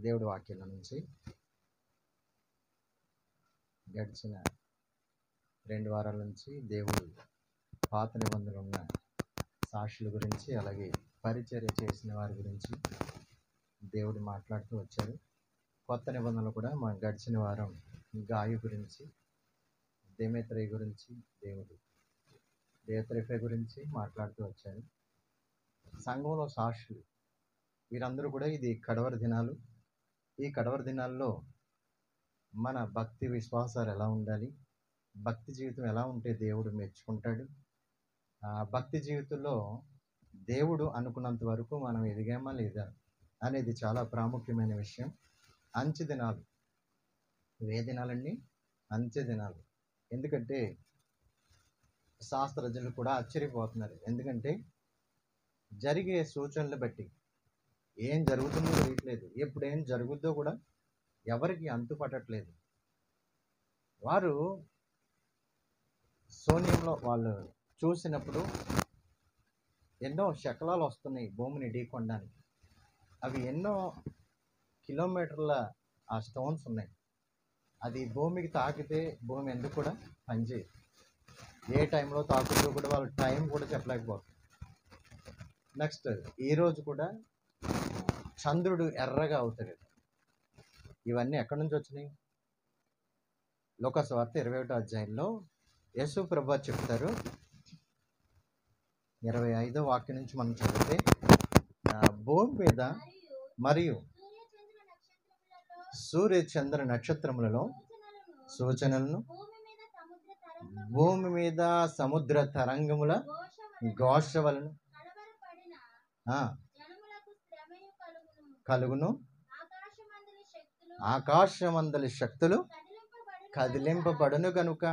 దేవుడి వాక్యం నుంచి గడిచిన 2 వారాల నుంచి దేవుడు పాత నిబంధనలు ఉన్న సాక్షుల గురించి, అలాగే పరిచర్య చేసిన వారి గురించి దేవుడు మాట్లాడుతూ వచ్చారు. కొత్త నిబంధనలు కూడా మనం గడిచిన వారం గాయు గురించి, దేమేత్రి గురించి, దేత్రిఫే గురించి మాట్లాడుతూ వచ్చారు. సంఘంలో సాక్షులు వీరందరూ కూడా ఇది కడవరి దినాలు. ఈ కడవరి దినాల్లో మన భక్తి విశ్వాసాలు ఎలా ఉండాలి, భక్తి జీవితం ఎలా ఉంటే దేవుడు మెచ్చుకుంటాడు, భక్తి జీవితంలో దేవుడు అనుకున్నంత వరకు మనం ఎదిగామా లేదా అనేది చాలా ప్రాముఖ్యమైన విషయం. అంచె దినాలు, ఏ దినాలన్నీ? అంచె దినాలు. ఎందుకంటే శాస్త్రజ్ఞులు కూడా ఆశ్చర్యపోతున్నారు. ఎందుకంటే జరిగే సూచనలు బట్టి ఏం జరుగుతుందో తెలియట్లేదు, ఎప్పుడు ఏం జరుగుద్దో కూడా ఎవరికి అంతు పట్టట్లేదు. వారు శూన్యంలో వాళ్ళు చూసినప్పుడు ఎన్నో శకలాలు వస్తున్నాయి భూమిని ఢీకొనడానికి. అవి ఎన్నో కిలోమీటర్ల ఆ స్టోన్స్ ఉన్నాయి. అది భూమికి తాకితే భూమి ఎందుకు కూడా పనిచేయదు. ఏ టైంలో తాకుతుందో కూడా వాళ్ళు టైం కూడా చెప్పలేకపోతారు. నెక్స్ట్ ఈరోజు కూడా చంద్రుడు ఎర్రగా అవుతాడు. ఇవన్నీ ఎక్కడి నుంచి వచ్చినాయి? లోకాసువార్త 21వ అధ్యాయంలో యేసు ప్రభువు చెప్తారు. 25వ వాక్యం నుంచి మనం చదివితే, భూమి మీద మరియు సూర్య చంద్ర నక్షత్రములలో సూచనలను, భూమి మీద సముద్ర తరంగముల ఘోష వలన కలుగును, ఆకాశమందలి శక్తులు కదిలింపబడును గనుక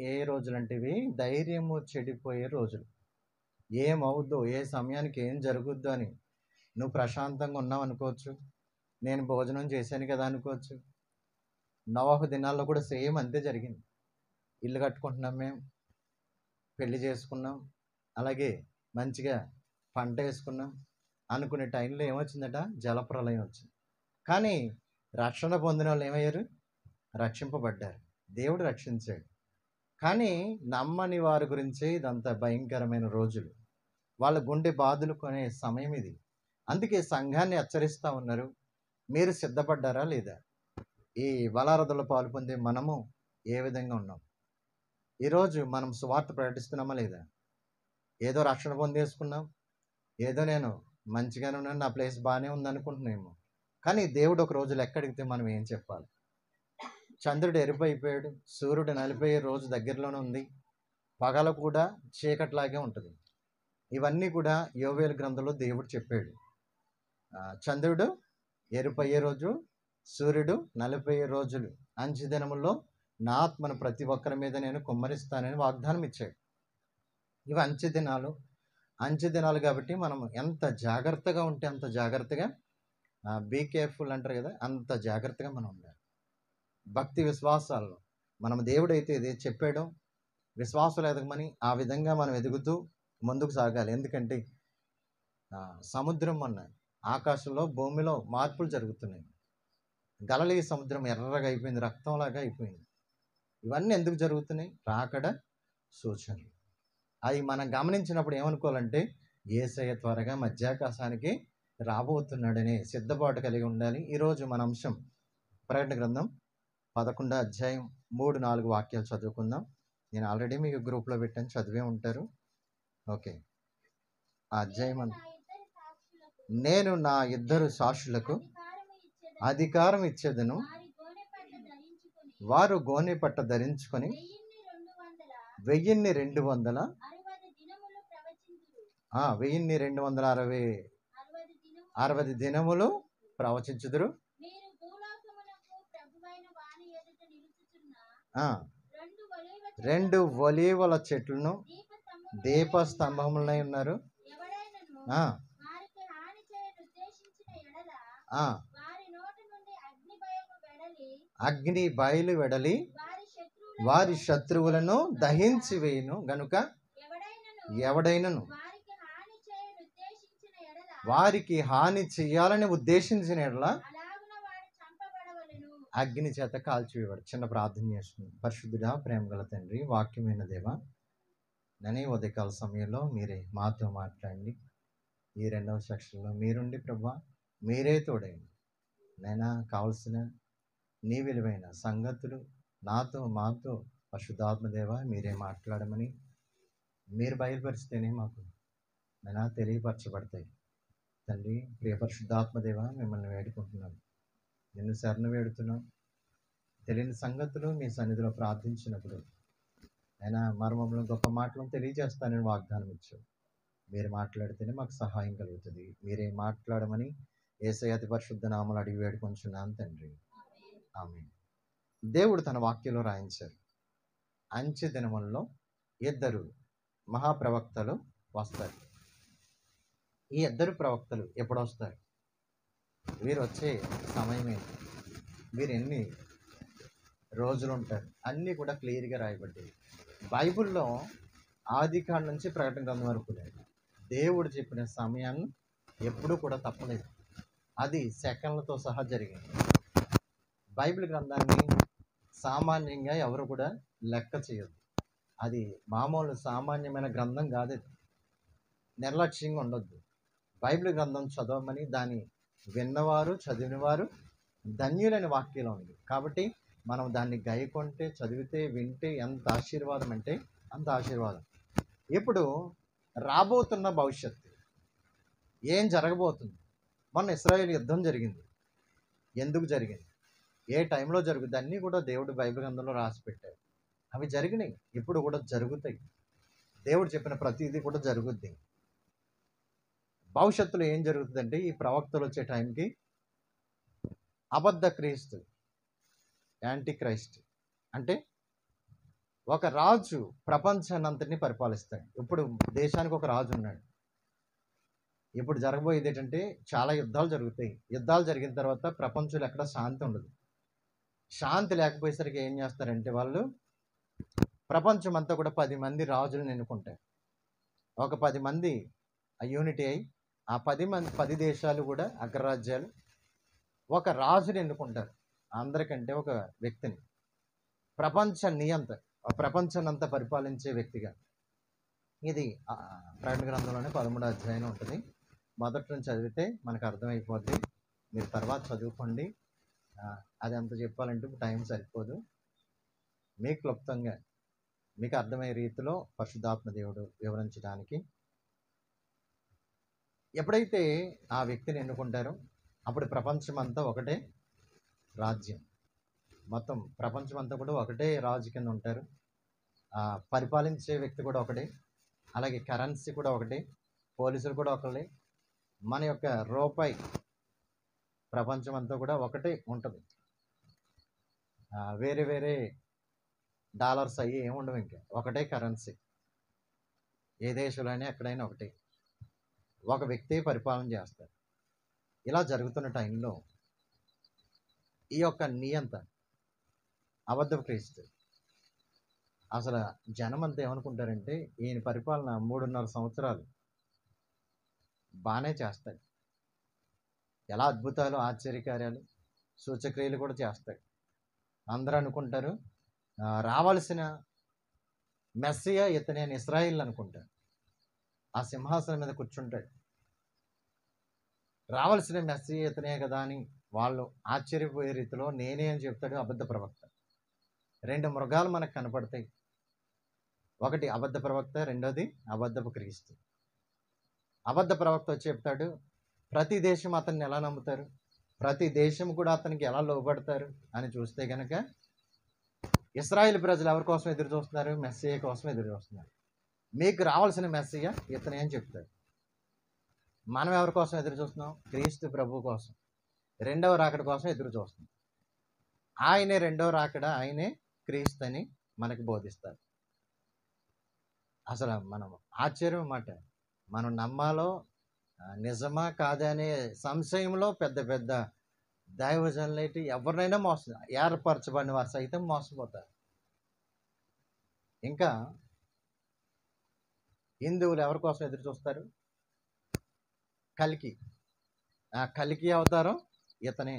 ఏ రోజులంటే ఇవి ధైర్యము చెడిపోయే రోజులు. ఏమవుద్దో, ఏ సమయానికి ఏం జరుగుద్దో అని నువ్వు ప్రశాంతంగా ఉన్నావు అనుకోవచ్చు. నేను భోజనం చేశాను కదా అనుకోవచ్చు. నోవహు దినాల్లో కూడా సేమ్ అంతే జరిగింది. ఇల్లు కట్టుకుంటున్నాం, మేము పెళ్లి చేసుకున్నాం, అలాగే మంచిగా పంట వేసుకున్నాం అనుకునే టైంలో ఏమొచ్చిందట? జలప్రలయం వచ్చింది. కానీ రక్షణ పొందిన వాళ్ళు ఏమయ్యారు? రక్షింపబడ్డారు, దేవుడు రక్షించాడు. కానీ నమ్మని వారి గురించి ఇదంతా భయంకరమైన రోజులు. వాళ్ళ గుండె బాధలు కొనే సమయం ఇది. అందుకే సంఘాన్ని హెచ్చరిస్తూ ఉన్నారు, మీరు సిద్ధపడ్డారా లేదా? ఈ బలారధుల పాలు పొందే మనము ఏ విధంగా ఉన్నాం? ఈరోజు మనం సువార్త ప్రకటిస్తున్నామా లేదా? ఏదో రక్షణ పొందేసుకున్నాం, ఏదో నేను మంచిగానే ఉన్నాను, నా ప్లేస్ బాగానే ఉందనుకుంటున్నామేమో. కానీ దేవుడు ఒక రోజు లెక్కడిగితే మనం ఏం చెప్పాలి? చంద్రుడు ఎరుపైపోయాడు, సూర్యుడు నలిపోయే రోజు దగ్గరలోనే ఉంది, పగల కూడా చీకట్లాగే ఉంటుంది. ఇవన్నీ కూడా యోవేలు గ్రంథంలో దేవుడు చెప్పాడు. చంద్రుడు ఎరుపయ్యే రోజు, సూర్యుడు నలిపోయే రోజులు, అంచె దినముల్లో నా ఆత్మను ప్రతి ఒక్కరి మీద నేను కుమ్మరిస్తానని వాగ్దానం ఇచ్చాడు. ఇవి అంచె దినాలు. అంచె దినాలు కాబట్టి మనం ఎంత జాగ్రత్తగా ఉంటే అంత జాగ్రత్తగా, బీ కేర్ఫుల్ అంటారు కదా, అంత జాగ్రత్తగా మనం ఉండాలి. భక్తి విశ్వాసాల్లో మనం దేవుడైతే ఏది చెప్పాడో విశ్వాసాలు ఎదగమని ఆ విధంగా మనం ఎదుగుతూ ముందుకు సాగాలి. ఎందుకంటే సముద్రం అన్న ఆకాశంలో, భూమిలో మార్పులు జరుగుతున్నాయి. గలిలయ సముద్రం ఎర్రగా అయిపోయింది, రక్తంలాగా అయిపోయింది. ఇవన్నీ ఎందుకు జరుగుతున్నాయి? రాకడ సూచనలు. అవి మనం గమనించినప్పుడు ఏమనుకోవాలంటే యేసయ్య త్వరగా మధ్యాకాశానికి రాబోతున్నాడనే సిద్ధపాటు కలిగి ఉండాలి. ఈరోజు మన అంశం ప్రకటన గ్రంథం 11వ అధ్యాయం 3-4 వాక్యాలు చదువుకుందాం. నేను ఆల్రెడీ మీకు గ్రూప్లో పెట్టాను, చదివే ఉంటారు. ఓకే. ఆ అధ్యాయం నేను నా 2 సాక్షులకు అధికారం ఇచ్చేదను, వారు గోనె పట్ట ధరించుకొని 1260 దినములు ప్రవచించుదురు. 2 ఒలీవల చెట్లను దీపస్తంభములై ఉన్నారు. అగ్ని బయలు వెడలి వారి శత్రువులను దహించి వేయును గనుక ఎవడైనను వారికి హాని చేయాలని ఉద్దేశించిన ఎడల అగ్ని చేత కాల్చివేవాడు. చిన్న ప్రార్థన చేస్తుంది. పరిశుద్ధుడా, ప్రేమ గల తండ్రి, వాక్యమైన దేవ, ననే ఉదయకాల సమయంలో మీరే మాతో మాట్లాడండి. ఈ రెండవ సెక్షన్లో మీరుండి ప్రభా, మీరే తోడండి. నైనా కావలసిన నీ విలువైన సంగతులు నాతో మాతో పరిశుద్ధాత్మదేవ మీరే మాట్లాడమని మీరు బయలుపరిస్తేనే మాకు నైనా తెలియపరచబడతాయి. తండ్రి, ప్రియ పరిశుద్ధాత్మదేవ మిమ్మల్ని వేడుకుంటున్నాను, నిన్ను శరణు వేడుతున్నాం. తెలియని సంగతులు మీ సన్నిధిలో ప్రార్థించినప్పుడు అయినా మర్మములు గొప్ప మాటలను తెలియజేస్తానని వాగ్దానం ఇచ్చావు. మీరు మాట్లాడితేనే మాకు సహాయం కలుగుతుంది. మీరే మాట్లాడమని యేసయ్య అతి పరిశుద్ధ నామములో అడిగి వేడుకొంచున్నాను తండ్రి, ఆమేన్. దేవుడు తన వాక్యంలో రాయించారు, అంచె దినములలో 2 మహాప్రవక్తలు వస్తారు. ఈ 2 ప్రవక్తలు ఎప్పుడు వస్తారు? వీరు వచ్చే సమయం ఏంటి? వీరు ఎన్ని రోజులు ఉంటారు? అన్నీ కూడా క్లియర్గా రాయబడ్డాయి బైబిల్లో. ఆది కాండం నుంచి ప్రకటన గ్రంథం వరకు దేవుడు చెప్పిన సమయాన్ని ఎప్పుడూ కూడా తప్పలేదు. అది సెకండ్లతో సహా జరిగింది. బైబిల్ గ్రంథాన్ని సామాన్యంగా ఎవరు కూడా లెక్క చేయదు. అది మామూలు సామాన్యమైన గ్రంథం కాదు. అది నిర్లక్ష్యంగా ఉండొద్దు. బైబిల్ గ్రంథం చదవమని దాన్ని విన్నవారు చదివినవారు ధన్యులైన వాక్యంలో ఉంది. కాబట్టి మనం దాన్ని గైకొంటే, చదివితే, వింటే ఎంత ఆశీర్వాదం అంటే అంత ఆశీర్వాదం. ఇప్పుడు రాబోతున్న భవిష్యత్తు ఏం జరగబోతుంది? మొన్న ఇశ్రాయేల్ యుద్ధం జరిగింది. ఎందుకు జరిగింది? ఏ టైంలో జరుగుతుంది? అన్నీ కూడా దేవుడు బైబిల్ గ్రంథంలో రాసి పెట్టారు. అవి జరిగినాయి, ఇప్పుడు కూడా జరుగుతాయి. దేవుడు చెప్పిన ప్రతిదీ కూడా జరుగుద్ది. భవిష్యత్తులో ఏం జరుగుతుందంటే, ఈ ప్రవక్తలు వచ్చే టైంకి అబద్ధ క్రీస్తు, యాంటీ క్రైస్ట్ అంటే ఒక రాజు ప్రపంచాన్నంతటిని పరిపాలిస్తాడు. ఇప్పుడు దేశానికి ఒక రాజు ఉన్నాడు. ఇప్పుడు జరగబోయేది ఏంటంటే, చాలా యుద్ధాలు జరుగుతాయి. యుద్ధాలు జరిగిన తర్వాత ప్రపంచంలో ఎక్కడ శాంతి ఉండదు. శాంతి లేకపోయేసరికి ఏం చేస్తారంటే, వాళ్ళు ప్రపంచం అంతా కూడా 10 మంది రాజులను ఎన్నుకుంటారు. ఒక 10 మంది యూనిటీ అయి ఆ 10 దేశాలు కూడా అగ్రరాజ్యాలు ఒక రాజుని ఎన్నుకుంటారు. అందరికంటే ఒక వ్యక్తిని, ప్రపంచాన్నంతా పరిపాలించే వ్యక్తిగా. ఇది ప్రకటన గ్రంథంలోనే 13వ అధ్యాయం ఉంటుంది. మొదటి నుంచి చదివితే మనకు అర్థమైపోద్ది. మీరు తర్వాత చదువుకోండి. అది అంత చెప్పాలంటే ఇప్పుడు టైం సరిపోదు. మీకు క్లుప్తంగా మీకు అర్థమయ్యే రీతిలో పరిశుద్ధాత్మ దేవుడు వివరించడానికి, ఎప్పుడైతే ఆ వ్యక్తిని ఎన్నుకుంటారో అప్పుడు ప్రపంచం అంతా ఒకటే రాజ్యం. మొత్తం ప్రపంచం అంతా కూడా ఒకటే రాజు కింద ఉంటారు. పరిపాలించే వ్యక్తి కూడా ఒకటే, అలాగే కరెన్సీ కూడా ఒకటే, పోలీసులు కూడా ఒకటే. మన యొక్క రూపాయి ప్రపంచం అంతా కూడా ఒకటే ఉంటుంది. వేరే వేరే డాలర్స్ అయ్యి ఏముండవు, ఇంకా ఒకటే కరెన్సీ. ఏ దేశంలో అయినా ఎక్కడైనా ఒకటే, ఒక వ్యక్తి పరిపాలన చేస్తారు. ఇలా జరుగుతున్న టైంలో ఈ యొక్క నియంత అబద్ధ క్రీస్తు, అసలు జనం అంతా ఏమనుకుంటారంటే, ఈయన పరిపాలన 3.5 సంవత్సరాలు బాగానే చేస్తాడు. ఎలా అద్భుతాలు, ఆశ్చర్యకార్యాలు, సూచక్రియలు కూడా చేస్తాడు. అందరూ అనుకుంటారు రావాల్సిన మెస్సియా ఇతనే అని ఇశ్రాయేలు అనుకుంటారు. ఆ సింహాసనం మీద కూర్చుంటాడు. రావాల్సిన మెస్సియా ఇతనే కదా అని వాళ్ళు ఆశ్చర్యపోయే రీతిలో నేనే అని చెప్తాడు అబద్ధ ప్రవక్త. 2 మృగాలు మనకు కనపడతాయి. ఒకటి అబద్ధ ప్రవక్త, రెండోది అబద్ధపు క్రీస్తు. అబద్ధ ప్రవక్త వచ్చి చెప్తాడు, ప్రతి దేశం అతన్ని ఎలా నమ్ముతారు, ప్రతి దేశం కూడా అతనికి ఎలా లోబడతారు అని చూస్తే కనుక ఇశ్రాయేల్ ప్రజలు ఎవరి కోసం ఎదురు చూస్తున్నారు? మెస్సియా కోసం ఎదురు చూస్తున్నారు. మీకు రావాల్సిన మెస్సియా ఇతనే అని చెప్తారు. మనం ఎవరి కోసం ఎదురు చూస్తున్నాం? క్రీస్తు ప్రభు కోసం, రెండవ రాకడ కోసం ఎదురు చూస్తున్నాం. ఆయనే రెండవ రాకడ, ఆయనే క్రీస్తు అని మనకి బోధిస్తారు. అసలు మనం ఆశ్చర్యం అన్నమాట. మనం నమ్మాలో నిజమా కాదా అనే సంశయంలో పెద్ద పెద్ద దైవజనులైతే ఎవరినైనా ఏర్పరచబడిన వారు సైతం మోసపోతారు. ఇంకా హిందువులు ఎవరి కోసం ఎదురు చూస్తారు? కల్కి. ఆ కల్కి అవతారం ఇతనే.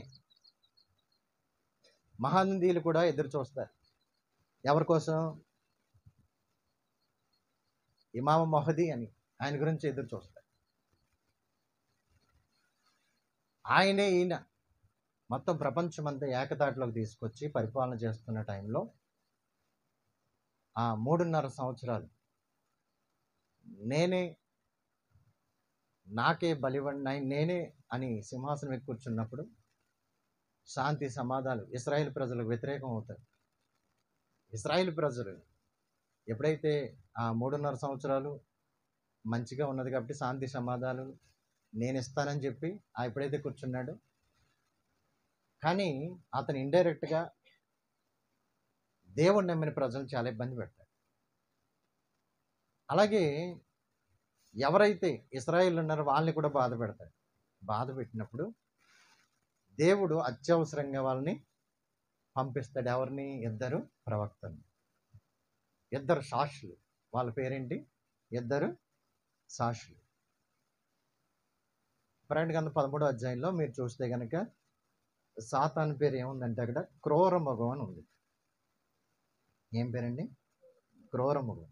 మహందీయులు కూడా ఎదురు చూస్తారు ఎవరి కోసం? ఇమామ మహదీ అని, ఆయన గురించి ఎదురు చూస్తారు. ఆయనే ఈయన మొత్తం ప్రపంచమంతా ఏకతాటిలోకి తీసుకొచ్చి పరిపాలన చేస్తున్న టైంలో ఆ 3.5 సంవత్సరాలు నాకే బలివడిన నేనే అని సింహాసనం ఎక్కి కూర్చున్నప్పుడు శాంతి సమాధానాలు ఇశ్రాయేల్ ప్రజలకు వ్యతిరేకం అవుతారు. ఇశ్రాయేల్ ప్రజలు ఎప్పుడైతే ఆ 3.5 సంవత్సరాలు మంచిగా ఉన్నది కాబట్టి శాంతి సమాధానాలు నేను ఇస్తానని చెప్పి ఎప్పుడైతే కూర్చున్నాడు, కానీ అతను ఇండైరెక్ట్గా దేవుడు నమ్మిన ప్రజలు చాలా ఇబ్బంది పెడతాడు. అలాగే ఎవరైతే ఇశ్రాయేల్ ఉన్నారో వాళ్ళని కూడా బాధ పెడతాడు. బాధ పెట్టినప్పుడు దేవుడు అత్యవసరంగా వాళ్ళని పంపిస్తాడు. ఎవరిని? 2 ప్రవక్తలు, 2 సాక్షులు. వాళ్ళ పేరేంటి? 2 సాక్షులు. ప్రకటన గ్రంథం 13వ అధ్యాయంలో మీరు చూస్తే కనుక సాతాను పేరు ఏముందంటే అక్కడ క్రూరముఖం అని ఉంది. ఏం పేరండి? క్రూరముఖం.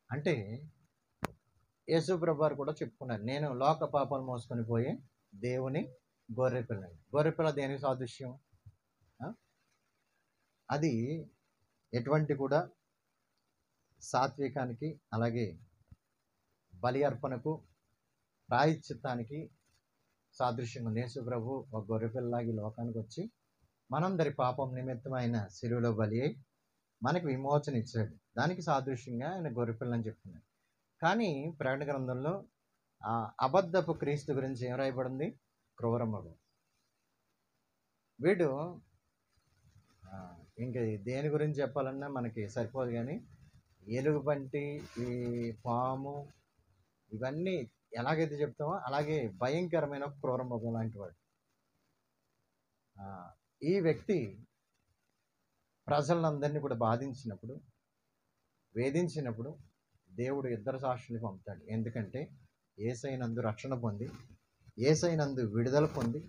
అంటే యేసు ప్రభువారు కూడా చెప్పుకున్నారు, నేను లోక పాపాలు మోసుకొని పోయి దేవుని గొర్రెపిల్లని. గొర్రెపిల్ల దేనికి సాదృశ్యం? అది ఎటువంటి కూడా సాత్వికానికి, అలాగే బలి అర్పణకు, ప్రాయశ్చిత్తానికి సాదృశ్యంగా ఉంది. యేసు ప్రభు ఒక గొర్రెపిల్లలాగి లోకానికి వచ్చి మనందరి పాపం నిమిత్తమైన శిలువలో బలి అయి మనకి విమోచన ఇచ్చాడు. దానికి సాదృశ్యంగా ఆయన గొర్రెపిల్లని చెప్తున్నాడు. కానీ ప్రకటన గ్రంథంలో అబద్ధపు క్రీస్తు గురించి ఏం రాయబడింది? క్రూరముడు. వీడు ఇంక దేని గురించి చెప్పాలన్నా మనకి సరిపోదు, కానీ ఎలుగుబంటి, ఈ పాము, ఇవన్నీ ఎలాగైతే చెప్తామో అలాగే భయంకరమైన క్రూరముఖం లాంటి వాడు. ఈ వ్యక్తి ప్రజలందరినీ కూడా బాధించినప్పుడు, వేధించినప్పుడు దేవుడు 2 సాక్షుల్ని పంపుతాడు. ఎందుకంటే యేసయ్యనందు రక్షణ పొంది, యేసయ్యనందు విడుదల పొంది,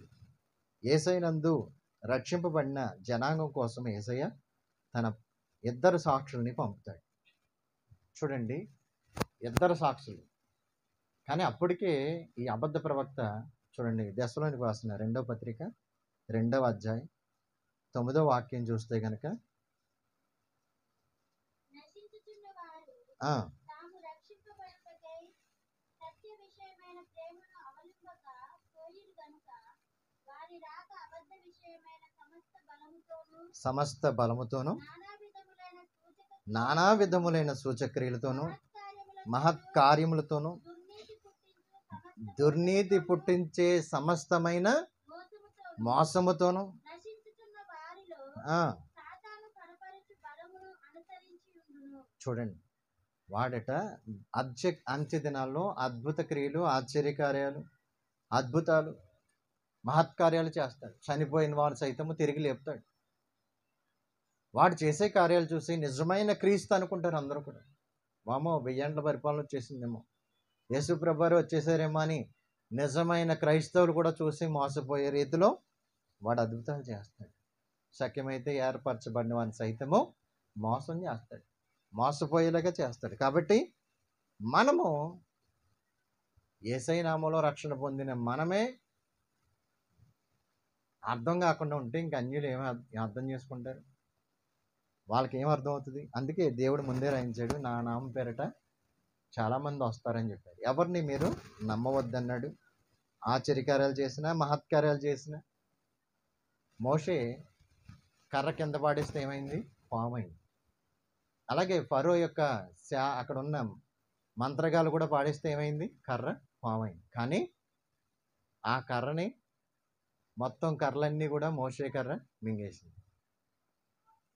యేసయ్యనందు రక్షింపబడిన జనాంగం కోసం యేసయ్య తన 2 సాక్షుల్ని పంపుతాడు. చూడండి, 2 సాక్షులు. కానీ అప్పటికే ఈ అబద్ధ ప్రవక్త చూడండి, దెస్సలోనికి రాసిన 2వ పత్రిక 2వ అధ్యాయం 9వ వాక్యం చూస్తే కనుక సమస్త బలముతోను నానా విధములైన సూచక్రియలతోనూ మహత్కార్యములతోనూ దుర్నీతి పుట్టించే సమస్తమైన మోసముతోను చూడండి, వాడట అంత్య దినాల్లో అద్భుత క్రియలు, ఆశ్చర్యకార్యాలు, అద్భుతాలు, మహత్కార్యాలు చేస్తాడు. చనిపోయిన వాడు సైతము తిరిగి లేపుతాడు. వాడు చేసే కార్యాలు చూసి నిజమైన క్రీస్తు అనుకుంటారు అందరూ కూడా. వామో 1000 ఏళ్ల పరిపాలన వచ్చేసిందేమో, యేసు ప్రభువారు వచ్చేసారేమో అని నిజమైన క్రైస్తవులు కూడా చూసి మోసపోయే రీతిలో వాడు అద్భుతాలు చేస్తాడు. శక్యమైతే ఏర్పరచబడిన వాడిని సైతము మోసం చేస్తాడు, మోసపోయేలాగా చేస్తాడు. కాబట్టి మనము యేసయ్య నామములో రక్షణ పొందిన మనమే అర్థం కాకుండా ఉంటే ఇంక అన్యులు ఏమి అర్థం చేసుకుంటారు? వాళ్ళకి ఏం అర్థం అవుతుంది? అందుకే దేవుడు ముందే రాయించాడు, నా నామం పేరట చాలామంది వస్తారని చెప్పారు. ఎవరిని మీరు నమ్మవద్దన్నాడు. ఆశ్చర్యకార్యాలు చేసినా, మహత్కార్యాలు చేసినా. మోషే కర్ర కింద పాడేస్తే ఏమైంది? పామైంది. అలాగే ఫరో యొక్క అక్కడ ఉన్న మంత్రగాలు కూడా పాడేస్తే ఏమైంది? కర్ర పామైంది. కానీ ఆ కర్రని మొత్తం కర్రలన్నీ కూడా మోషే కర్ర మింగేసింది.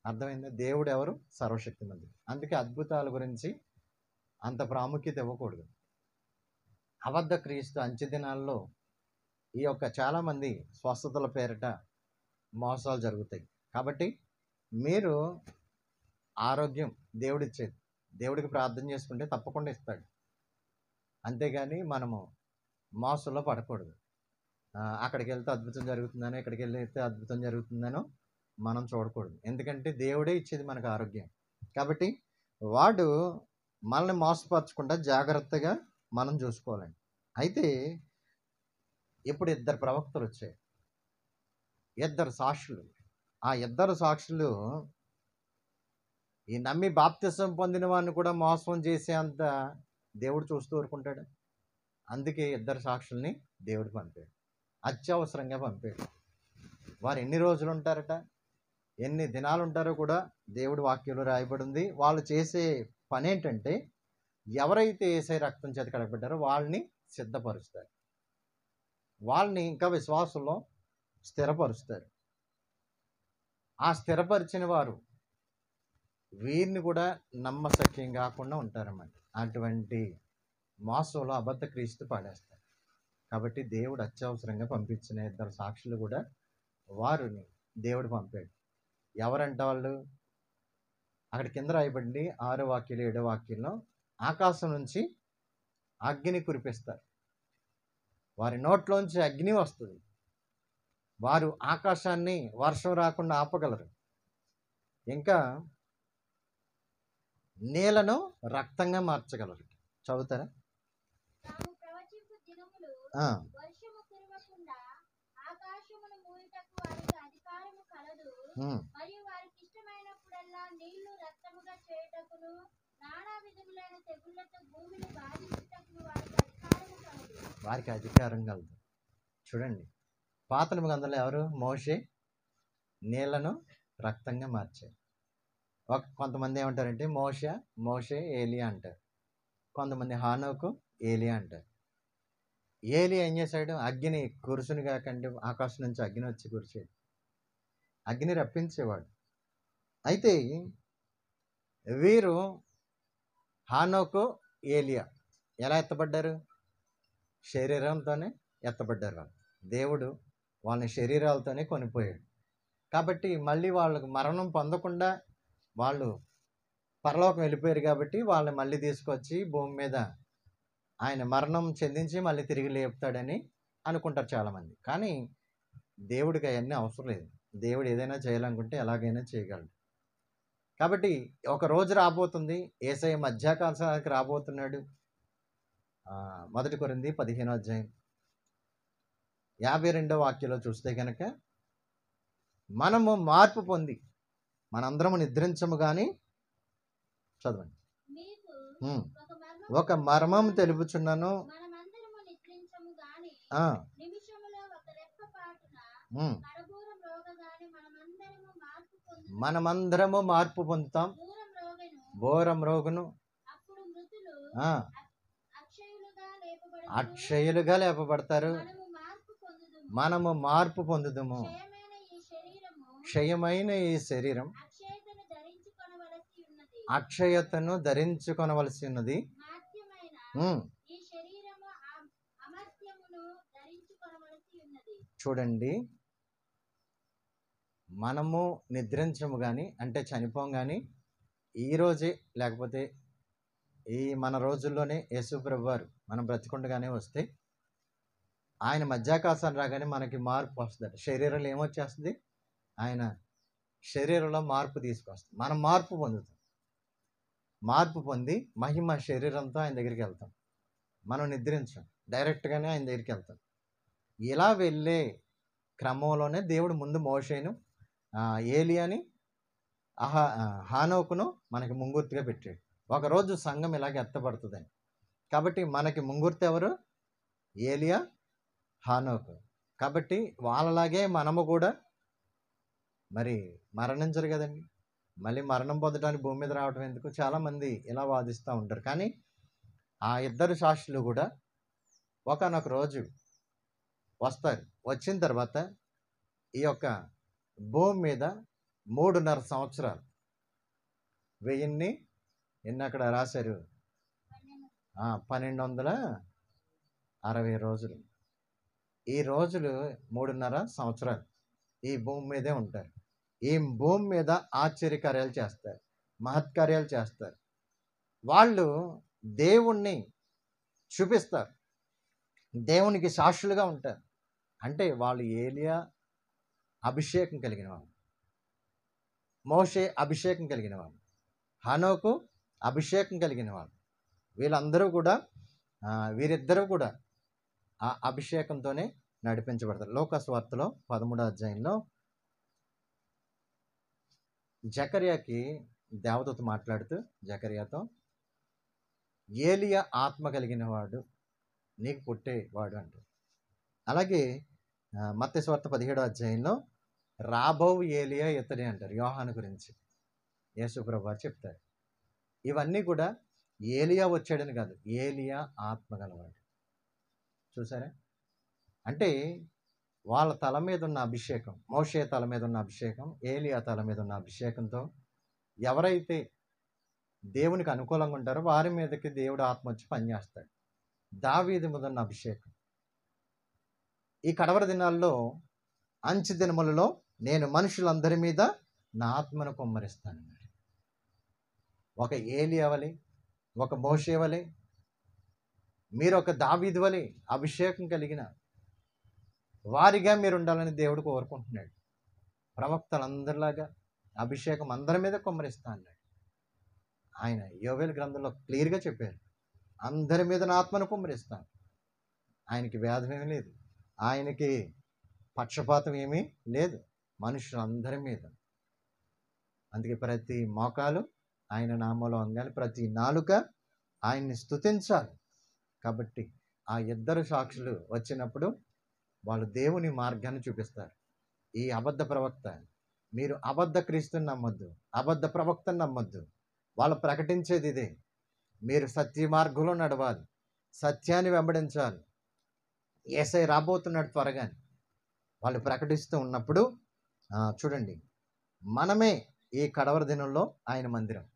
అర్థమైందా? దేవుడు ఎవరు? సర్వశక్తిమంతుడు. అందుకే అద్భుతాల గురించి అంత ప్రాముఖ్యత ఇవ్వకూడదు. అబద్ధ క్రీస్తు అంత్య దినాల్లో ఈ యొక్క చాలామంది స్వస్థతల పేరిట మోసాలు జరుగుతాయి. కాబట్టి మీరు ఆరోగ్యం దేవుడిచ్చేది. దేవుడికి ప్రార్థన చేసుకుంటే తప్పకుండా ఇస్తాడు. అంతేగాని మనము మోసంలో పడకూడదు. అక్కడికి వెళ్తే అద్భుతం జరుగుతుందనో, ఇక్కడికి వెళ్తే అద్భుతం జరుగుతుందనో మనం చూడకూడదు. ఎందుకంటే దేవుడే ఇచ్చేది మనకు ఆరోగ్యం. కాబట్టి వాడు మనల్ని మోసపరచకుండా జాగ్రత్తగా మనం చూసుకోవాలండి. అయితే ఇప్పుడు ఇద్దరు ప్రవక్తలు వచ్చారు, ఇద్దరు సాక్షులు. ఆ ఇద్దరు సాక్షులు ఈ నమ్మి బాప్తిసం పొందిన వాడిని కూడా మోసం చేసే అంత దేవుడు చూస్తూ ఊరుకుంటాడు. అందుకే ఇద్దరు సాక్షుల్ని దేవుడు పంపాడు, అత్యవసరంగా పంపాడు. వారు ఎన్ని రోజులు ఉంటారట, ఎన్ని దినాలు ఉంటారో కూడా దేవుడి వాక్యంలో రాయబడి ఉంది. వాళ్ళు చేసే పని ఏంటంటే, ఎవరైతే యేసయ్య రక్తం చేత కడగబడ్డారో వాళ్ళని సిద్ధపరుస్తారు, వాళ్ళని ఇంకా విశ్వాసంలో స్థిరపరుస్తారు. ఆ స్థిరపరిచిన వారు వీరిని కూడా నమ్మశక్యం కాకుండా ఉంటారన్నమాట. అటువంటి మోసంలో అబద్ధ క్రీస్తు పాడేస్తారు. కాబట్టి దేవుడు అత్యవసరంగా పంపించిన ఇద్దరు సాక్షులు కూడా వారిని దేవుడు పంపాడు. ఎవరంట వాళ్ళు? అక్కడ కింద రాయబడింది 6వ వాక్యం 7వ వాక్యంలో, ఆకాశం నుంచి అగ్ని కురిపిస్తారు, వారి నోట్లోంచి అగ్ని వస్తుంది, వారు ఆకాశాన్ని వర్షం రాకుండా ఆపగలరు, ఇంకా నీళ్లను రక్తంగా మార్చగలరు. చదువుతారా? వారికి అధికారం కలదు. చూడండి, పాత నిబంధనలో ఎవరు? మోషే నీళ్లను రక్తంగా మార్చారు. కొంతమంది ఏమంటారంటే మోషే ఏలియా అంటారు, కొంతమంది హానోకు ఏలియా అంటారు. ఏలియా ఏం చేశాడు? అగ్ని కురుసుని కాకండి, ఆకాశం నుంచి అగ్ని వచ్చి కురిసేది, అగ్ని రప్పించేవాడు. అయితే వీరు హానోకు ఏలియా ఎలా ఎత్తబడ్డారు? శరీరంతోనే ఎత్తబడ్డారు. వాళ్ళు దేవుడు వాళ్ళని శరీరాలతోనే కొనిపోయాడు. కాబట్టి మళ్ళీ వాళ్ళకు మరణం పొందకుండా వాళ్ళు పరలోకం వెళ్ళిపోయారు. కాబట్టి వాళ్ళని మళ్ళీ తీసుకొచ్చి భూమి మీద ఆయన మరణం చెందించి మళ్ళీ తిరిగి లేపుతాడని అనుకుంటారు చాలామంది. కానీ దేవుడికి అవన్నీ అవసరం లేదు. దేవుడు ఏదైనా చేయాలనుకుంటే ఎలాగైనా చేయగలడు. కాబట్టి ఒక రోజు రాబోతుంది, యేసయ్య మధ్యాకాశానికి రాబోతున్నాడు. 1 కొరింథీ 15వ అధ్యాయం 52వ వాక్యంలో చూస్తే కనుక, మనము మార్పు పొంది మనందరము నిద్రించము కానీ, చదవండి, ఒక మర్మం తెలుపుచున్నాను, మనమందరము మార్పు పొందుతాం. ఘోరం రోగును అక్షయులుగా లేపబడతారు. మనము మార్పు పొందుదాము. క్షయమైన ఈ శరీరం అక్షయతను ధరించుకొనవలసి ఉన్నది. చూడండి, మనము నిద్రించము కానీ, అంటే చనిపోం కానీ, ఈరోజే లేకపోతే ఈ మన రోజుల్లోనే యేసుప్రభు వారు మనం బ్రతికుండగానే వస్తే, ఆయన మధ్యాకాశాన్ని రాగానే మనకి మార్పు వస్తుంది. శరీరంలో ఏమొచ్చేస్తుంది? ఆయన శరీరంలో మార్పు తీసుకొస్తుంది. మనం మార్పు పొందుతాం. మార్పు పొంది మహిమ శరీరంతో ఆయన దగ్గరికి వెళ్తాం. మనం నిద్రించాం, డైరెక్ట్గానే ఆయన దగ్గరికి వెళ్తాం. ఇలా వెళ్ళే క్రమంలోనే దేవుడు ముందు మోషేను, ఏలియాని, హానోకును మనకి ముంగుర్తిగా పెట్టాడు. ఒకరోజు సంఘం ఇలాగ ఎత్తబడుతుందని. కాబట్టి మనకి ముంగుర్తి ఎవరు? ఏలియా, హానోకు. కాబట్టి వాళ్ళలాగే మనము కూడా మరి మరణించరు కదండి. మళ్ళీ మరణం పొందడానికి భూమి మీద రావడం ఎందుకు? చాలామంది ఇలా వాదిస్తూ ఉంటారు. కానీ ఆ ఇద్దరు సాక్షులు కూడా ఒకానొక రోజు వస్తారు. వచ్చిన తర్వాత ఈ యొక్క భూమి మీద 3.5 సంవత్సరాలు, 1000 ఎన్ని అక్కడ రాశారు, 1260 రోజులు. ఈ రోజులు 3.5 సంవత్సరాలు ఈ భూమి మీదే ఉంటారు. ఈ భూమి మీద ఆశ్చర్యకార్యాలు చేస్తారు. మహత్కార్యాలు చేస్తారు. వాళ్ళు దేవుణ్ణి చూపిస్తారు, దేవునికి సాక్షులుగా ఉంటారు. అంటే వాళ్ళు ఏలియా అభిషేకం కలిగిన వాళ్ళు, మోషే అభిషేకం కలిగిన వాళ్ళు, హనోకు అభిషేకం కలిగిన వాళ్ళు. వీళ్ళందరూ కూడా వీరిద్దరూ కూడా ఆ అభిషేకంతోనే నడిపించబడతారు. లోకాసువార్తలో 13వ అధ్యాయంలో జకర్యాకి దేవదూత మాట్లాడుతూ జకర్యాతో, ఏలియా ఆత్మ కలిగిన వాడు నీకు పుట్టేవాడు అంటారు. అలాగే మత్తయి సువార్త 17వ అధ్యాయంలో రాబో ఏలియా ఇతడే అంటారు యోహాను గురించి. యేసుప్రభు వారు చెప్తారు. ఇవన్నీ కూడా ఏలియా వచ్చాడని కాదు, ఏలియా ఆత్మ గలవాడు. చూసారా? అంటే వాళ్ళ తల మీద ఉన్న అభిషేకం, మోషే తల మీద ఉన్న అభిషేకం, ఏలియా తల మీద ఉన్న అభిషేకంతో ఎవరైతే దేవునికి అనుకూలంగా ఉంటారో వారి మీదకి దేవుడు ఆత్మ వచ్చి పనిచేస్తాడు. దావీదు మీద ఉన్న అభిషేకం. ఈ కడవర దినాల్లో, అంచె దినములలో నేను మనుషులందరి మీద నా ఆత్మను కుమ్మరిస్తాను. ఒక ఏలియా వలె, ఒక మోషే వలె, మీరు ఒక దావీదు వలె అభిషేకం కలిగిన వారిగా మీరు ఉండాలని దేవుడు కోరుకుంటున్నాడు. ప్రవక్తలందరిలాగా అభిషేకం అందరి మీద కుమ్మరిస్తా అన్నాడు. ఆయన యోవేలు గ్రంథంలో క్లియర్గా చెప్పారు, అందరి మీద నా ఆత్మను కుమ్మరిస్తాను. ఆయనకి భేదం ఏమీ లేదు, ఆయనకి పక్షపాతం ఏమీ లేదు, మనుషులందరి మీద. అందుకే ప్రతి మోకాలు ఆయన నామంలో వంగాలి, ప్రతి నాలుక ఆయన్ని స్తుతించాలి. కాబట్టి ఆ ఇద్దరు సాక్షులు వచ్చినప్పుడు వాళ్ళు దేవుని మార్గాన్ని చూపిస్తారు. ఈ అబద్ధ ప్రవక్త, మీరు అబద్ధ క్రీస్తుని నమ్మొద్దు, అబద్ధ ప్రవక్తను నమ్మొద్దు. వాళ్ళు ప్రకటించేది ఇదే, మీరు సత్య మార్గంలో నడవాలి, సత్యాన్ని వెంబడించాలి, యేసయ్య రాబోతున్నాడు త్వరగా వాళ్ళు ప్రకటిస్తూ ఉన్నప్పుడు చూడండి, మనమే ఈ కడవర దినంలో ఆయన మందిరం,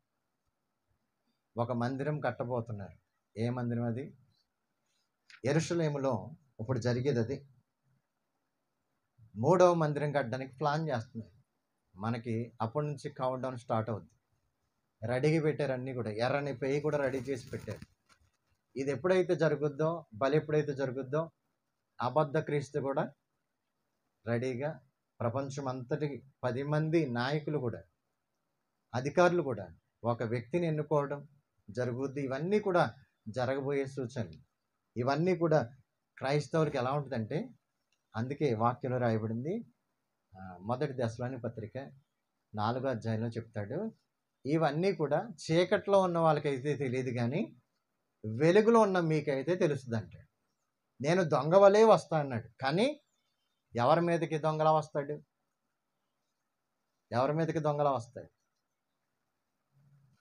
ఒక మందిరం కట్టబోతున్నారు. ఏ మందిరం అది? యెరూషలేములో ఇప్పుడు జరిగేది అది. 3వ మందిరం కట్టడానికి ప్లాన్ చేస్తున్నారు. మనకి అప్పటి నుంచి కౌంట్ డౌన్ స్టార్ట్ అవుద్ది. రెడీగా పెట్టారు, అన్నీ కూడా ఎర్రని పెయ్యి కూడా రెడీ చేసి పెట్టారు. ఇది ఎప్పుడైతే జరుగుద్దో, బలి ఎప్పుడైతే జరుగుద్దో, అబద్ధ క్రీస్తు కూడా రెడీగా ప్రపంచం అంతటికి 10 మంది నాయకులు కూడా, అధికారులు కూడా ఒక వ్యక్తిని ఎన్నుకోవడం జరుగుద్ది. ఇవన్నీ కూడా జరగబోయే సూచనలు. ఇవన్నీ కూడా క్రైస్తవులకి ఎలా ఉంటుందంటే, అందుకే వాక్యంలో రాయబడింది, మొదటి దశలోని పత్రిక 4వ అధ్యాయంలో చెప్తాడు, ఇవన్నీ కూడా చీకట్లో ఉన్న వాళ్ళకైతే తెలియదు కానీ వెలుగులో ఉన్న మీకైతే తెలుస్తుంది అంటాడు. నేను దొంగ వలే వస్తా అన్నాడు. కానీ ఎవరి మీదకి దొంగలా వస్తాడు? ఎవరి మీదకి దొంగలా వస్తాడు?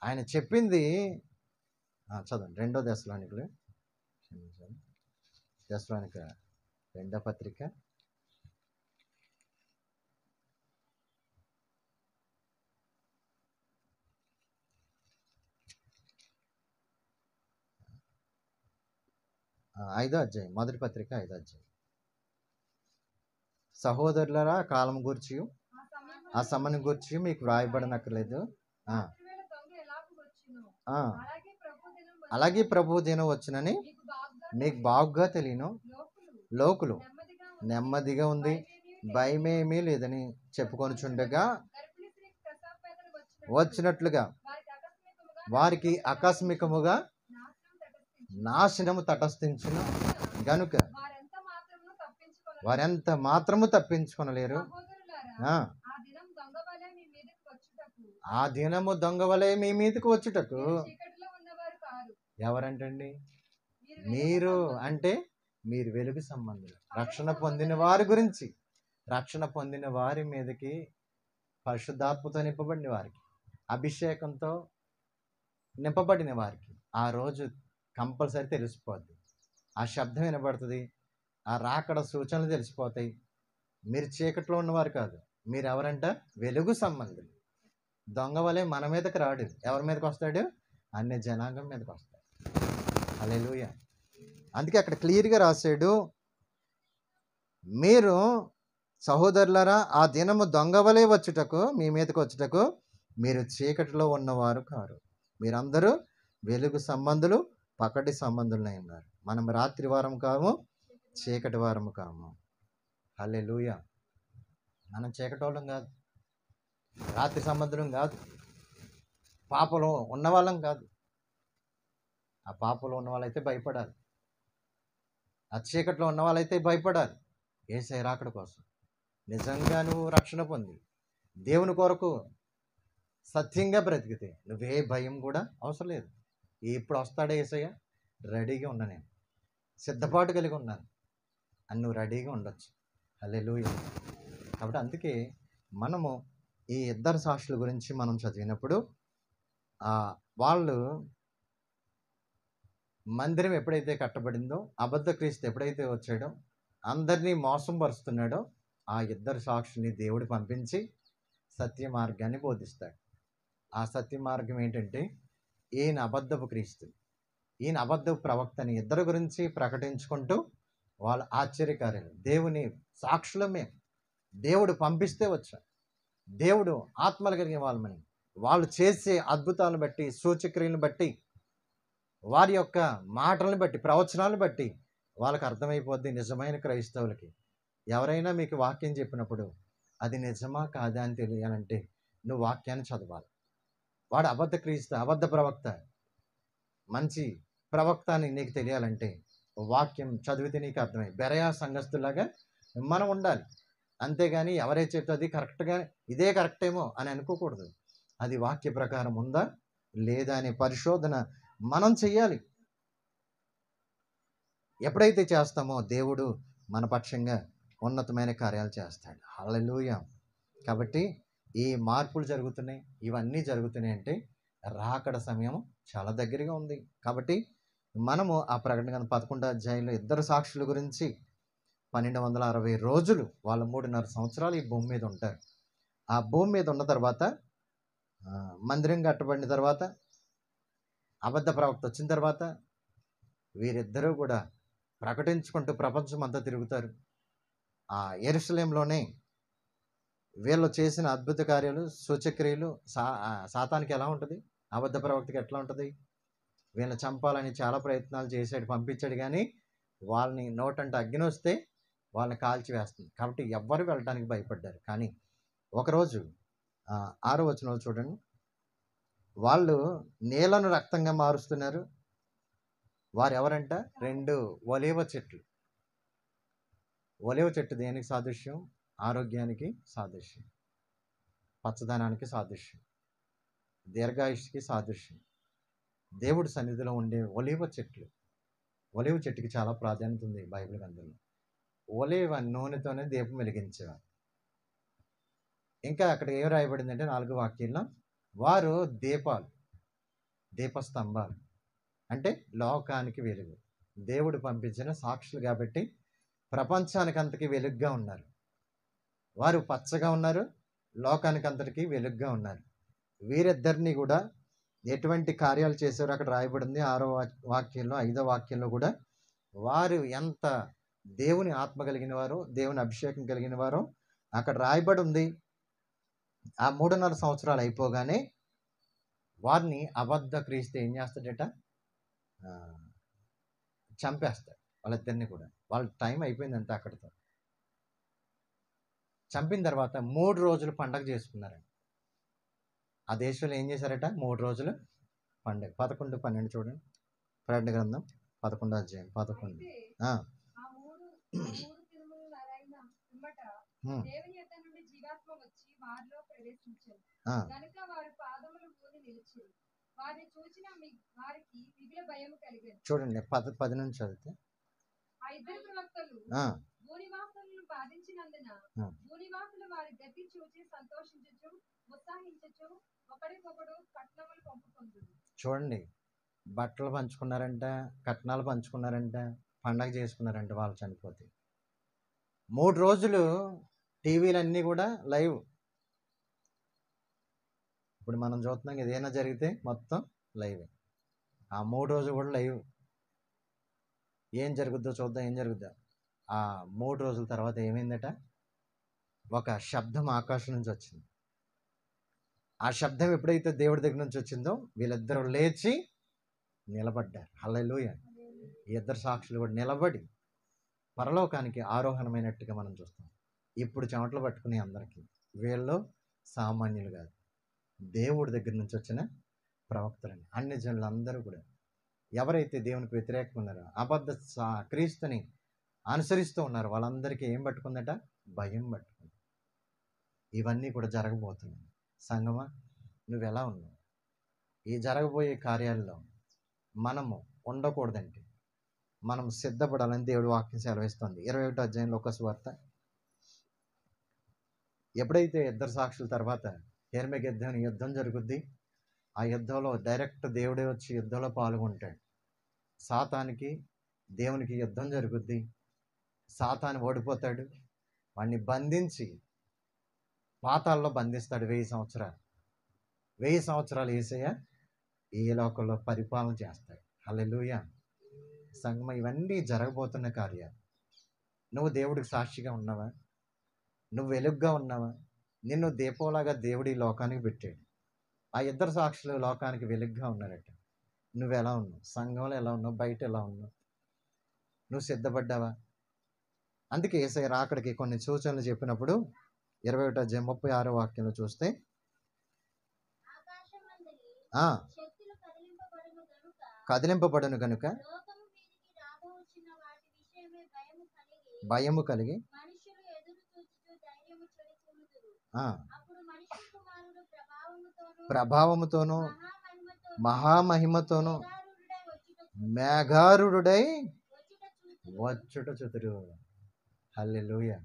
ఆయన చెప్పింది చదవండి. 2వ దశలోనికులు, దశలోనిక 2వ పత్రిక 5వ అధ్యాయం, మొదటి పత్రిక 5వ అధ్యాయం. సహోదరులరా, కాలం గూర్చి ఆ సమయం గూర్చి మీకు వ్రాయబడనక్కర్లేదు. అలాగే ప్రభు దినం వచ్చునని మీకు బాగుగా తెలియను. లోకులు నెమ్మదిగా ఉంది, భయమేమీ లేదని చెప్పుకొనుచుండగా వచ్చినట్లుగా వారికి ఆకస్మికముగా నాశనము తటస్థించును గనుక వారెంత మాత్రము తప్పించుకొనలేరు. ఆ దినము దొంగ వలె మీ మీదకి వచ్చుటకు. ఎవరంటండి? మీరు అంటే మీరు వెలుగు సంబంధులు, రక్షణ పొందిన వారి గురించి. రక్షణ పొందిన వారి మీదకి, పరిశుద్ధాత్మతో నింపబడిన వారికి, అభిషేకంతో నింపబడిన వారికి ఆ రోజు కంపల్సరీ తెలిసిపోద్ది. ఆ శబ్దం వినబడుతుంది, ఆ రాకడ సూచనలు తెలిసిపోతాయి. మీరు చీకట్లో ఉన్నవారు కాదు, మీరు ఎవరంట? వెలుగు సంబంధులు. దొంగ వలె మన మీదకి రాడు. ఎవరి మీదకి వస్తాడు? అన్య జనాంగం మీదకి వస్తాడు. హల్లెలూయా. అందుకే అక్కడ క్లియర్గా రాశాడు, మీరు సహోదరులారా ఆ దినము దొంగ వలె వచ్చుటకు, మీ మీదకి వచ్చుటకు మీరు చీకటిలో ఉన్నవారు కారు, మీరందరూ వెలుగు సంబంధులు, పకటి సంబంధులై ఉన్నారు. మనం రాత్రి వారం కాము, చీకటి వారము కాము. హల్లెలూయా. మనం చీకటోళ్ళం కాదు, రాత్రి సంబంధులం కాదు, పాపలో ఉన్నవాళ్ళం కాదు. ఆ పాపలో ఉన్న వాళ్ళైతే భయపడాలి, ఆ చీకట్లో ఉన్న వాళ్ళైతే భయపడాలి. యేసయ్య రాకడ కోసం నిజంగా నువ్వు రక్షణ పొంది దేవుని కొరకు సత్యంగా బ్రతికితే నువ్వే భయం కూడా అవసరం లేదు. ఎప్పుడు వస్తాడే యేసయ్య, రెడీగా ఉన్నా, నేను సిద్ధపాటు కలిగి ఉన్నాను అని నువ్వు రెడీగా ఉండొచ్చు. హల్లెలూయా. కాబట్టి అందుకే మనము ఈ ఇద్దరు సాక్షుల గురించి మనం చదివినప్పుడు వాళ్ళు మందిరం ఎప్పుడైతే కట్టబడిందో, అబద్ధ క్రీస్తు ఎప్పుడైతే వచ్చాడో, అందరినీ మోసం పరుస్తున్నాడో, ఆ ఇద్దరు సాక్షుల్ని దేవుడు పంపించి సత్య మార్గాన్ని బోధిస్తాడు. ఆ సత్య మార్గం ఏంటంటే, ఈయన అబద్ధపు క్రీస్తు, ఈయన అబద్ధపు ప్రవక్త అని ఇద్దరు గురించి ప్రకటించుకుంటూ వాళ్ళ ఆశ్చర్యకార్యాలు, దేవుని సాక్షులమే, దేవుడు పంపిస్తే వచ్చా, దేవుడు ఆత్మలు కలిగిన వాళ్ళమని వాళ్ళు చేసే అద్భుతాలను బట్టి, సూచక్రియలను బట్టి, వారి యొక్క మాటలను బట్టి, ప్రవచనాలను బట్టి వాళ్ళకి అర్థమైపోద్ది నిజమైన క్రైస్తవులకి. ఎవరైనా మీకు వాక్యం చెప్పినప్పుడు అది నిజమా కాదా అని తెలియాలంటే నువ్వు వాక్యాన్ని చదవాలి. వాడు అబద్ధ క్రీస్తు, అబద్ధ ప్రవక్త, మంచి ప్రవక్త అని నీకు తెలియాలంటే వాక్యం చదివితే నీకు అర్థమై బెరయా సంఘస్థులాగా మనం ఉండాలి. అంతేగాని ఎవరైతే చెప్తే అది కరెక్ట్గా ఇదే కరెక్టేమో అని అనుకోకూడదు. అది వాక్య ప్రకారం ఉందా లేదా అనే పరిశోధన మనం చెయ్యాలి. ఎప్పుడైతే చేస్తామో దేవుడు మన పక్షంగా ఉన్నతమైన కార్యాలు చేస్తాడు. హల్లెలూయా. కాబట్టి ఈ మార్పులు జరుగుతున్నాయి, ఇవన్నీ జరుగుతున్నాయి అంటే రాకడ సమయం చాలా దగ్గరగా ఉంది. కాబట్టి మనము ఆ ప్రకటన గ్రంథం 11వ అధ్యాయంలో ఇద్దరు సాక్షుల గురించి 1260 రోజులు, వాళ్ళ 3.5 సంవత్సరాలు ఈ భూమి మీద ఉంటారు. ఆ భూమి మీద ఉన్న తర్వాత మందిరం కట్టబడిన తర్వాత, అబద్ధ ప్రవక్త వచ్చిన తర్వాత వీరిద్దరూ కూడా ప్రకటించుకుంటూ ప్రపంచం అంతా తిరుగుతారు. ఆ యెరూషలేంలోనే వీళ్ళు చేసిన అద్భుత కార్యాలు, సూచక్రియలు సాతానికి ఎలా ఉంటుంది, అబద్ధ ప్రవక్తకి ఎట్లా ఉంటుంది, వీళ్ళని చంపాలని చాలా ప్రయత్నాలు చేశాడు, పంపించాడు. కానీ వాళ్ళని నోటంటే అగ్ని వస్తే వాళ్ళని కాల్చి వేస్తుంది. కాబట్టి ఎవ్వరు వెళ్ళడానికి భయపడ్డారు. కానీ ఒకరోజు 6వ వచనంలో చూడండి, వాళ్ళు నీళ్లను రక్తంగా మారుస్తున్నారు. వారు ఎవరంట? 2 ఒలీవ చెట్లు. ఒలీవ చెట్టు దేనికి సాదృశ్యం? ఆరోగ్యానికి సాదృశ్యం, పచ్చదనానికి సాదృశ్యం, దీర్ఘాయుష్కి సాదృశ్యం. దేవుడి సన్నిధిలో ఉండే ఒలీవ చెట్లు. ఒలీవ చెట్టుకి చాలా ప్రాధాన్యత ఉంది బైబిల్ గ్రంథంలో. ఒలీవ నూనెతోనే దీపం వెలిగించేవారు. ఇంకా అక్కడ ఏం రాయబడిందంటే 4వ వాక్యంలో, వారు దీపాలు, దీపస్తంభాలు, అంటే లోకానికి వెలుగు, దేవుడు పంపించిన సాక్షులు కాబట్టి ప్రపంచానికి అంతకి వెలుగుగా ఉన్నారు. వారు పచ్చగా ఉన్నారు, లోకానికి అంతటికి వెలుగుగా ఉన్నారు. వీరిద్దరిని కూడా ఎటువంటి కార్యాలు చేశారో అక్కడ రాయబడింది 6వ వాక్యంలో. 5వ వాక్యంలో కూడా వారు ఎంత దేవుని ఆత్మ కలిగిన వారో, దేవుని అభిషేకం కలిగిన వారో అక్కడ రాయబడి ఉంది. ఆ 3.5 సంవత్సరాలు అయిపోగానే వారిని అబద్ధ క్రీస్తు ఏం చేస్తాడట? చంపేస్తాడు వాళ్ళిద్దరిని కూడా. వాళ్ళ టైం అయిపోయిందంటే అక్కడితో చంపిన తర్వాత 3 రోజులు పండగ చేసుకున్నారండి. ఆ దేశంలో ఏం చేశారట? 3 రోజులు పండగ. 11, 12 చూడండి. ప్రకటన గ్రంథం 11వ అధ్యాయం 11. చూడండి 10 నుంచి చదివితే, చూడండి బట్టలు పంచుకున్నారంట, కట్నాలు పంచుకున్నారంట, పండగ చేసుకున్నారంట వాళ్ళు చనిపోతే. 3 రోజులు టీవీలన్నీ కూడా లైవ్. ఇప్పుడు మనం చూస్తున్నాం, ఏదైనా జరిగితే మొత్తం లైవ్. ఆ 3 రోజులు కూడా లైవ్. ఏం జరుగుద్దో చూద్దాం, ఏం జరుగుద్దా. ఆ 3 రోజుల తర్వాత ఏమైందట? ఒక శబ్దం ఆకాశం నుంచి వచ్చింది. ఆ శబ్దం ఎప్పుడైతే దేవుడి దగ్గర నుంచి వచ్చిందో వీళ్ళిద్దరూ లేచి నిలబడ్డారు. హల్లెలూయా. ఈ ఇద్దరు సాక్షులు కూడా నిలబడి పరలోకానికి ఆరోహణమైనట్టుగా మనం చూస్తాం. ఇప్పుడు చెమటలు పట్టుకునే అందరికీ వీళ్ళు సామాన్యులు కాదు, దేవుడి దగ్గర నుంచి వచ్చిన ప్రవక్తలని. అన్ని జనులందరూ కూడా ఎవరైతే దేవునికి వ్యతిరేకంగా ఉన్నారో, అబద్ధ క్రీస్తుని అనుసరిస్తూ ఉన్నారు, వాళ్ళందరికీ ఏం పట్టుకుందట? భయం పట్టుకుంది. ఇవన్నీ కూడా జరగబోతున్నాయి. సంగమా, నువ్వెలా ఉన్నావు? ఈ జరగబోయే కార్యాల్లో మనము ఉండకూడదంటే మనం సిద్ధపడాలని దేవుడి వాక్యం సెలవిస్తుంది. 21వ అధ్యాయంలో ఒక సువార్త, ఎప్పుడైతే ఇద్దరు సాక్షుల తర్వాత హెర్మెగెద్దోను యుద్ధం జరుగుద్ది, ఆ యుద్ధంలో డైరెక్ట్ దేవుడే వచ్చి యుద్ధంలో పాల్గొంటాడు. సాతానికి దేవునికి యుద్ధం జరుగుద్ది. సాతాను ఓడిపోతాడు. వాడిని బంధించి పాతాల్లో బంధిస్తాడు 1000 సంవత్సరాలు. 1000 సంవత్సరాలు యేసయ్య ఈ లోకంలో పరిపాలన చేస్తాడు. హల్లెలూయా. సంగమ, ఇవన్నీ జరగబోతున్న కార్యాలు. నువ్వు దేవుడికి సాక్షిగా ఉన్నావా? నువ్వు వెలుగుగా ఉన్నావా? నిన్ను దీపంలాగా దేవుడి లోకానికి పెట్టాడు. ఆ ఇద్దరు సాక్షులు లోకానికి వెలుగుగా ఉన్నారట. నువ్వు ఎలా ఉన్నావు? సంఘంలో ఎలా ఉన్నావు? బయట ఎలా ఉన్నావు? నువ్వు సిద్ధపడ్డావా? అందుకే యేసయ్య రాకడికి కొన్ని సూచనలు చెప్పినప్పుడు 21వ అధ్యాయం 36వ వాక్యంలో చూస్తే, కదిలింపబడును కనుక భయము కలిగి ప్రభావముతోనూ మహామహిమతోనూ మేఘారుడై వచ్చుట చూతురు. హల్లెలూయా.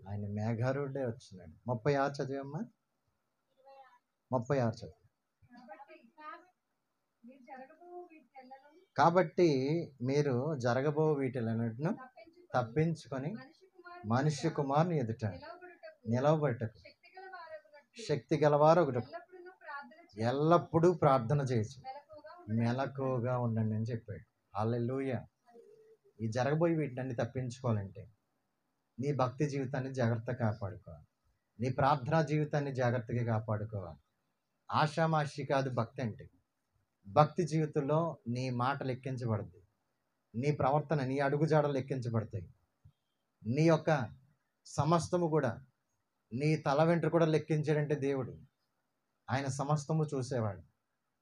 ఆయన మేఘారుడే వచ్చినాడు. 36 చదివమ్మా. 36 చదువు. కాబట్టి మీరు జరగబో వీటిలన్నిటిను తప్పించుకొని మనుష్య కుమారుని ఎదుట నిలవబెట్టకు శక్తి గలవారు ఒకటి ఎల్లప్పుడూ ప్రార్థన చేయొచ్చు, మెలకువగా ఉండండి అని చెప్పాడు. హల్లెలూయా. ఈ జరగబోయే వీటిని తప్పించుకోవాలంటే నీ భక్తి జీవితాన్ని జాగ్రత్తగా కాపాడుకోవాలి. నీ ప్రార్థనా జీవితాన్ని జాగ్రత్తగా కాపాడుకోవాలి. ఆషామాషి కాదు భక్తి అంటే. భక్తి జీవితంలో నీ మాట లెక్కించబడుద్ది, నీ ప్రవర్తన, నీ అడుగుజాడలు లెక్కించబడతాయి. నీ యొక్క సమస్తము కూడా, నీ తల వెంట్రుక కూడా లెక్కించాడంటే దేవుడు. ఆయన సమస్తము చూసేవాడు.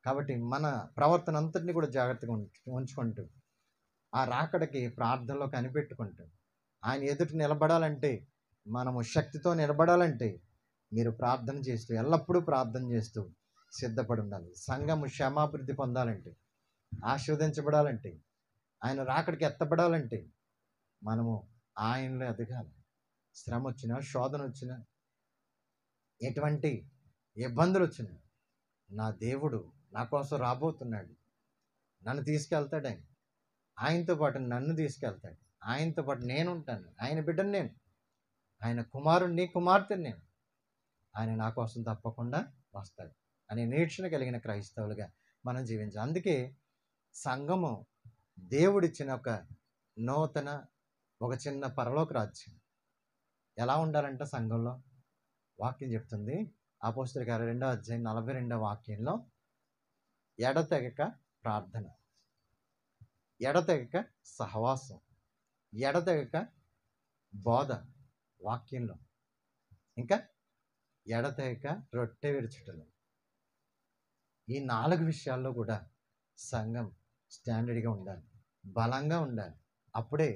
కాబట్టి మన ప్రవర్తన అంతటిని కూడా జాగ్రత్తగా ఉంచుకుంటూ, ఆ రాకడికి ప్రార్థనలో కనిపెట్టుకుంటూ, ఆయన ఎదుట నిలబడాలంటే, మనము శక్తితో నిలబడాలంటే మీరు ప్రార్థన చేస్తూ, ఎల్లప్పుడూ ప్రార్థన చేస్తూ సిద్ధపడి ఉండాలి. సంఘము క్షేమాభివృద్ధి పొందాలంటే, ఆశీర్వదించబడాలంటే, ఆయన రాకడికి ఎత్తబడాలంటే మనము ఆయనలో ఎదగాలి. శ్రమ వచ్చినా, శోధన వచ్చినా, ఎటువంటి ఇబ్బందులు వచ్చినా, నా దేవుడు నా కోసం రాబోతున్నాడు, నన్ను తీసుకెళ్తాడు. ఆయనతో పాటు నన్ను తీసుకెళ్తాడు. ఆయనతో పాటు నేను ఉంటాను. ఆయన బిడ్డను నేను, ఆయన కుమారుణ్ణి, కుమార్తెని నేను. ఆయన నా కోసం తప్పకుండా వస్తాడు అనే నిరీక్షణ కలిగిన క్రైస్తవులుగా మనం జీవించాలి. అందుకే సంఘము దేవుడిచ్చిన ఒక నూతన, ఒక చిన్న పరలోక రాజ్యం. ఎలా ఉండాలంటే సంఘంలో వాక్యం చెప్తుంది. అపోస్తలుల కార్యాలు 2వ అధ్యాయం 42వ వాక్యంలో, ఎడతెగక ప్రార్థన, ఎడతెగక సహవాసం, ఎడతెగక బోధ వాక్యంలో, ఇంకా ఎడతెగక రొట్టె విరుచుటలు. ఈ 4 విషయాల్లో కూడా సంఘం స్టాండర్డ్గా ఉండాలి, బలంగా ఉండాలి. అప్పుడే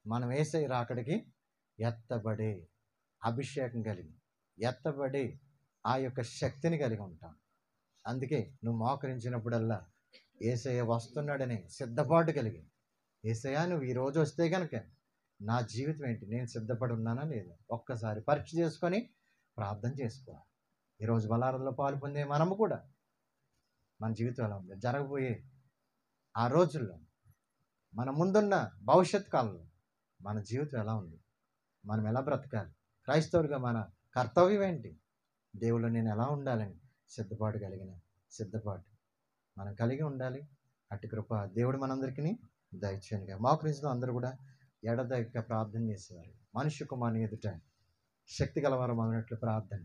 మనం యేసయ్య రాకడికి ఎత్తబడే అభిషేకం కలిగి, ఎత్తబడే ఆ యొక్క శక్తిని కలిగి ఉంటాం. అందుకే నువ్వు మోకరించినప్పుడల్లా యేసయ్య వస్తున్నాడని సిద్ధపాటు కలిగి, యేసయ్య నువ్వు ఈరోజు వస్తే కనుక నా జీవితం ఏంటి, నేను సిద్ధపడి ఉన్నానా లేదా ఒక్కసారి పరీక్ష చేసుకొని ప్రార్థన చేసుకోవాలి. ఈరోజు బలారంలో పాలు పొందే మనము కూడా మన జీవితం ఎలా ఉంది, జరగబోయే ఆ రోజుల్లో, మన ముందున్న భవిష్యత్ కాలంలో మన జీవితం ఎలా ఉంది, మనం ఎలా బ్రతకాలి, క్రైస్తవుడిగా మన కర్తవ్యం ఏంటి, దేవుళ్ళు నేను ఎలా ఉండాలని సిద్ధపాటు మనం కలిగి ఉండాలి. అట్టి కృప దేవుడు మనందరికీ దయచేయనుగా. మోకరించడం అందరూ కూడా ఎడతెగక ప్రార్థన చేసేవారు. మనుష్య కుమారుని ఎదుట శక్తి గలవారు మొదలైనట్లు ప్రార్థన